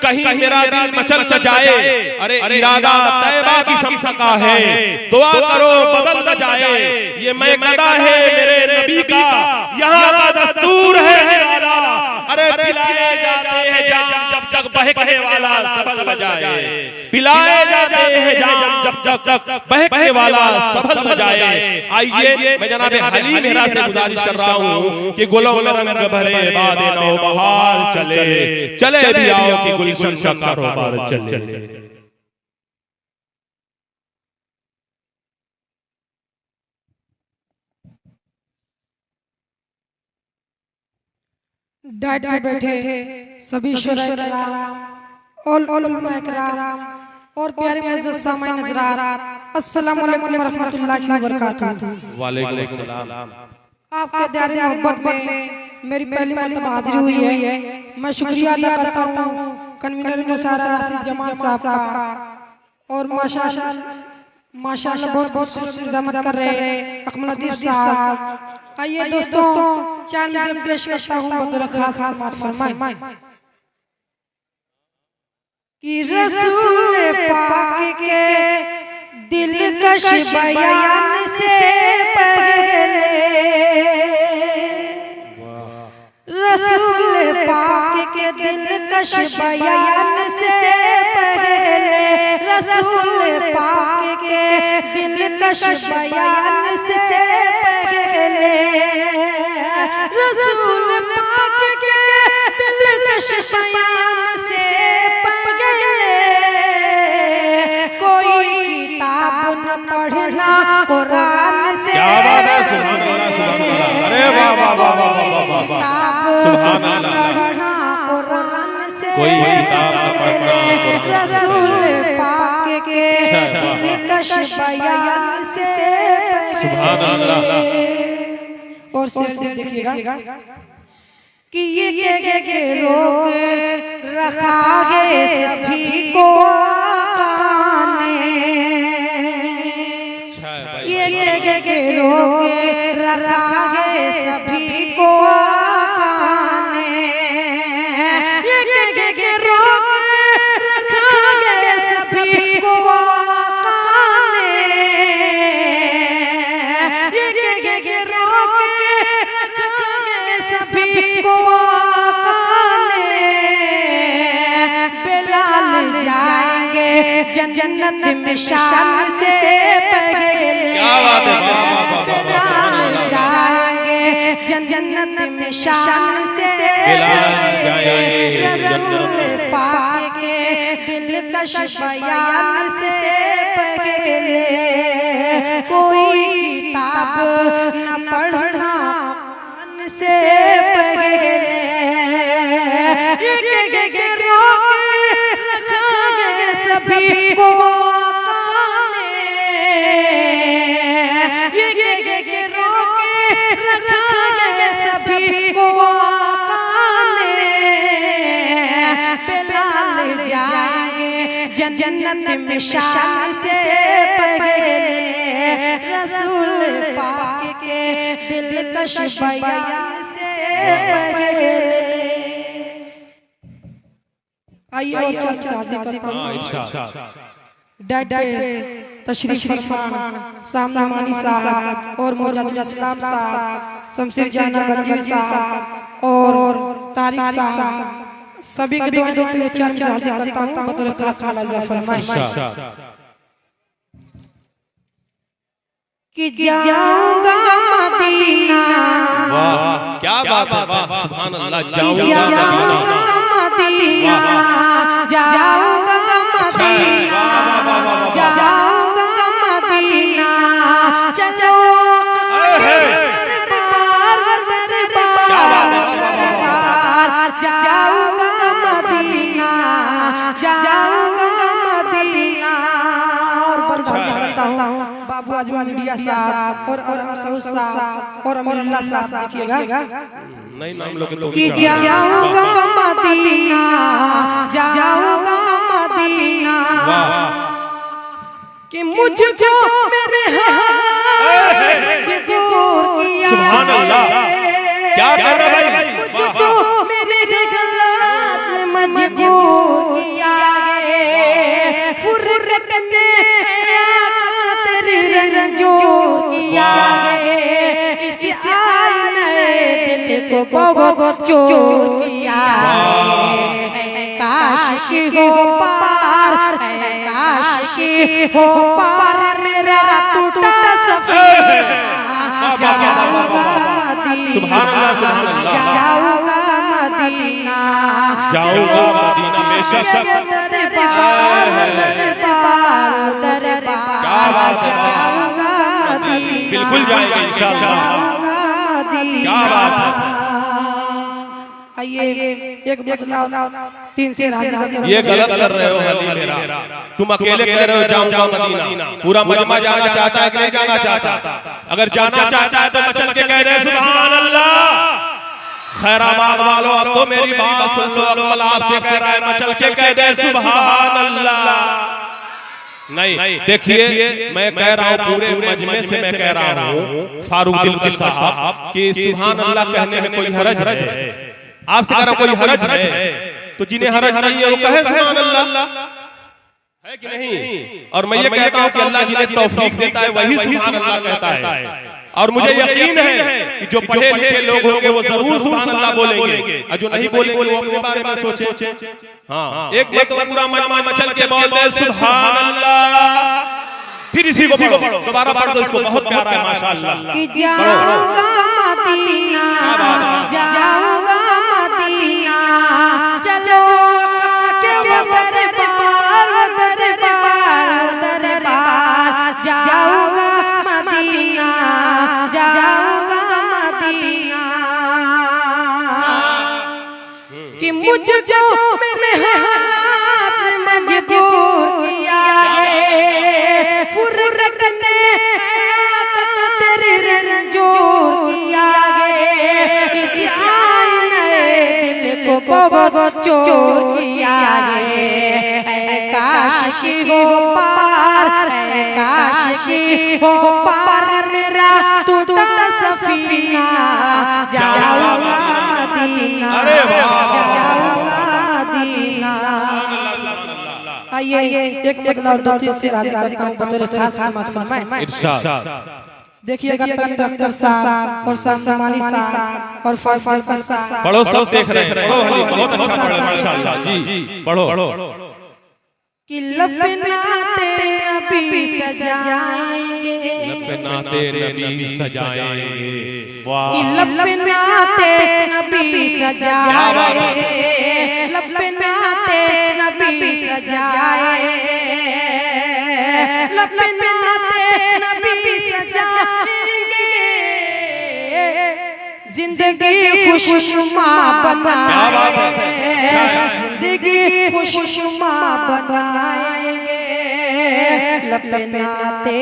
कहीं मेरा दिल मचल न जाए। अरे इरादा तैबा की समत का है, दुआ करो बदल न जाए। ये मैं कदा है मेरे नबी का, यहाँ का दस्तूर है निराला। अरे पिलाए जाते हैं जाम जब तक बहकने वाला सबल न जाए। पिलाए जाते हैं जाम जब तक बहकने वाला सबल न जाए। आइए मैं जनाब हलीम मेहरा से गुजारिश कर रहा हूँ कि गुलों में रंग भरे बादे नौ बहार चले, चले भी आओ कि गुलशन का कारोबार चले। डाइट पे बैठे सभी शुरा किराम और उलमा किराम और प्यारे मुअज़्ज़ज़ सामाईन हज़रात, अस्सलामु अलैकुम व रहमतुल्लाहि व बरकातहू। वालेकुम अस्सलाम। आपके प्यारे मोहब्बत में मेरी पहली मरतबा हाजिरी हुई है। मैं शुक्रिया अदा करता हूँ कन्वीनर मुसारा राशिद जमाल साहब का और माशाअल्लाह बहुत खूबसूरत निज़ामत कर रहे अकमल अदीब साहब। आइए दोस्तों, चार मिसरे पेश करता हूँ बतौर खास समाअत फरमाएं कि रसूल पाक के दिलकश बयान से पहले, रसूल पाक के दिलकश बयान से पहले, रसूल पाक के दिलकश बयान से पहले, रसूल पाक के दिलकश बयान से पहले कोई किताब न पढ़ना कुरान से। क्या बात है, सुभान अल्लाह, सुभान अल्लाह। अरे वाह वाह वाह वाह वाह वाह, किताब न पढ़ना कुरान से, कोई किताब न पढ़ना रसूल पाक के दिलकश बयान से सुभान अल्लाह। और शेर भी देखिएगा कि ये के रोक रखा है सभी को आका ने, ये के रोक रखा है सभी को आका ने, ये के रोक रखा है सभी को आका ने, ये के रोक रखा है सभी को आका ने। बिलाल जाएंगे जन्नत में शान से पहले, क्या बात है, बिलाल जाएंगे जन्नत में शान से पहले, रसूल पाक के दिलकश बयान से पहले कोई किताब न पढ़ना कुरान से पहले, ये रोक रखा गया सभी को आका ने, ये रोक रखा गया सभी को आका ने। बिलाल जाएंगे जन्नत में शान से पहले, रसूल पाक के दिलकश बयान से पहले। आइए और चल साजी करता हूँ डाइट पे तशरीफ फरमा सामने मानी साहब और मुजाहिद इस्लाम साहब, शमशेर जाना गंजी साहब और तारिक साहब, सभी के दुआ लेते हुए चार में हाजिर करता हूँ बतौर खास मुलाजा फरमाएं कि जाऊंगा मदीना। वाह क्या बात है, वाह सुभान अल्लाह। जाऊंगा मदीना, जाऊंगा मदीना, जाऊंगा मदीना, चलो दरबार दरबार दरबार, जाऊंगा मदीना, जाऊंगा मदीना। और बंदा करता हूँ बाबू आजमा मीडिया साहब और हम साहब और अमीरुल्लाह साहब, देखिएगा नहीं नाम लोगे तो कि जाऊंगा मदीना, जाऊंगा मदीना, कि मुझको मेरे हाथ मजबूर किया। सुभान अल्लाह, क्या कर रहा भाई, मुझको मेरे हाथ मजबूर बहुत चोर किया है, काश की हो पार, काश की हो पार मेरा टूटा सफीना, जाऊंगा मदीना, सुभान अल्लाह, सुभान अल्लाह, जाऊंगा मदीना, जाऊंगा मदीना, बेशक दरबार दरबार दरबार, क्या बात है, जाऊंगा मदीना, बिल्कुल जाएंगे इंशाअल्लाह, जाऊंगा मदीना। क्या बात है। आइए एक बदलाव 3 से हाजिर करके ये गलत कर रहे हो हली मेरा, तुम अकेले कह रहे हो जाऊंगा मदीना, पूरा मजमा जाना चाहता है कि नहीं जाना चाहता? अगर जाना चाहता है तो मचल के कह रहे सुभान अल्लाह। खैराबाद वालों अब तो मेरी बात सुन लो, अकमल आपसे कह रहा है मचल के कह दे सुभान अल्लाह। नहीं देखिए, मैं कह रहा हूँ पूरे मजमे से मैं कह रहा हूँ फारूक दिलकश साहब कि सुभान अल्लाह कहने में कोई हरज है? आपसे कह रहा कोई हरज है तो जिन्हें हरज नहीं है वो कहे सुभान अल्लाह, है कि नहीं? और मैं ये कहता हूँ कि अल्लाह जिन्हें तौफीक देता है वही सुभान अल्लाह कहता है। और मुझे यकीन है कि जो पढ़े लिखे लोग होंगे वो जरूर सुभान अल्लाह बोलेंगे, और जो नहीं बोलेंगे वो अपने बारे में सोचे। हाँ, एक बार तो पूरा मजमा मचल के बोल दे सुभान अल्लाह, फिर इसी को पढ़ो, दोबारा पढ़ दो इसको, बहुत प्यारा है माशाअल्लाह। कि जाऊंगा मदीना, जाऊंगा मदीना, चलो के वो दरबार दरबार दरबार, जाऊंगा मदीना, जाऊंगा मदीना, कि मुझको मेरे हालात ने मजबूर किया है, फुरकत ने आका तेरे रंजोर किया है, इस आईने दिल को बहुत चोर किया है, काश की हो पार, काश की हो पार मेरा टूटा सफीना, जाऊंगा मदीना, अरे वाह, जाऊंगा मदीना। आइए एक बदलाव 2-3 से हाजिर करता हूँ बतौर खास समाज फरमाए। इरशाद देखिएगा तनवीर अख्तर साहब और सामने मानी साहब और फारूक दिलकश साहब, पढ़ो, सब देख रहे हैं, पढ़ो हली, बहुत अच्छा पढ़े माशाअल्लाह जी, पढ़ो। कि लपनाते नबी सजाएंगे, लपनाते नबी सजाएंगे, वाह, कि लपनाते नबी सजाएंगे, लपनाते नबी सजाएंगे, लपनाते नबी सजाएंगे, जिंदगी खुशनुमा बनाएंगे, जिंदगी खुशनुमा बनाएंगे, लपनाते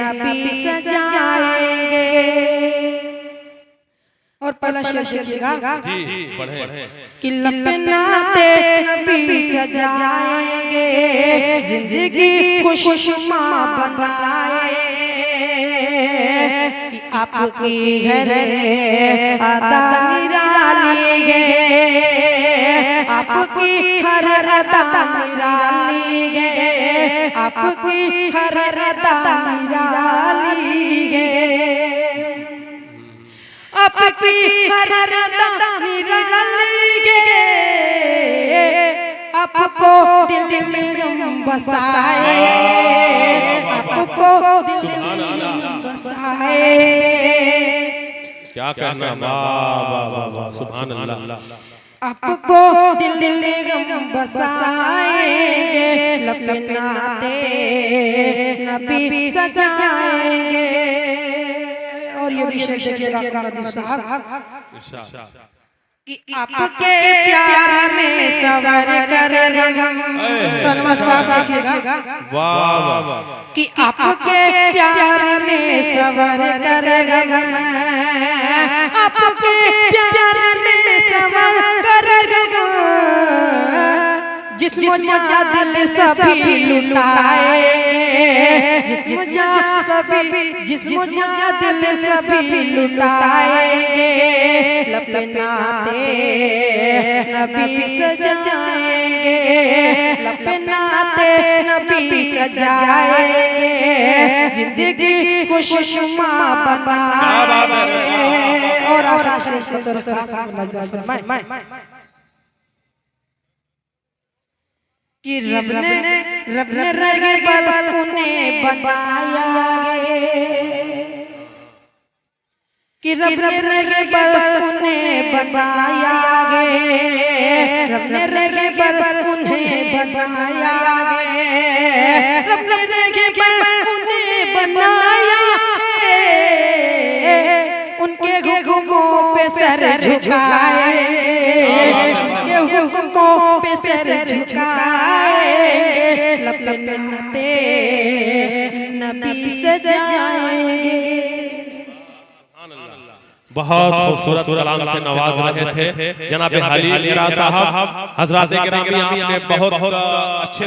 नबी सजाएंगे। और पहला शेर देखिएगा जी, पढ़े कि लपनाते नबी सजाएंगे, जिंदगी खुशनुमा बनाएंगे, कि आपकी घर अदा निराली है, आपकी हर अदा निराली है, आपकी हर अदा निराली है, आपकी हर अदा निराली है, आपको दिल में हम बसाएंगे, आपको दिल में हम बसाएंगे, क्या कहना, वाह वाह वाह वाह, सुभान अल्लाह, आपको दिल में हम बसाएंगे, लपनाते नबी सजाएंगे। और ये भी शेर देखिएगा नदीफ साहब कि आपके प्यार में सवर कर सनवा साहब देखिएगा, वाह वाह, कि आपके प्यार में सवर कर आपके प्यार में सवर कर जिस्म जान दिल सभी लुटाएंगे, जिस्म जान दिल सभी लुटाएंगे, लपे नाते नबी सजाएंगे, लपे नाते नबी सजाएंगे, जिंदगी खुशनुमा बनाएंगे। और आखिरी शेर को तो खास मुलाजा फरमाए कि रब ने रगे पर उन्हें बनाया गे, कि रब ने रगे पर उन्हें बनाया गे, रब ने रगे पर उन्हें बनाया गे, रब ने रगे पर उन्हें बनाया गे, उनके हुक्मों पे सर झुकाएंगे, उनके हुक्मों पे सर झुकाएंगे, लपे नाते नबी सजाएंगे। बहुत खूबसूरत कलाम से नवाज रहे थे जनाब हालिल मीरा साहब। हजरात गिरामी, आपने बहुत अच्छे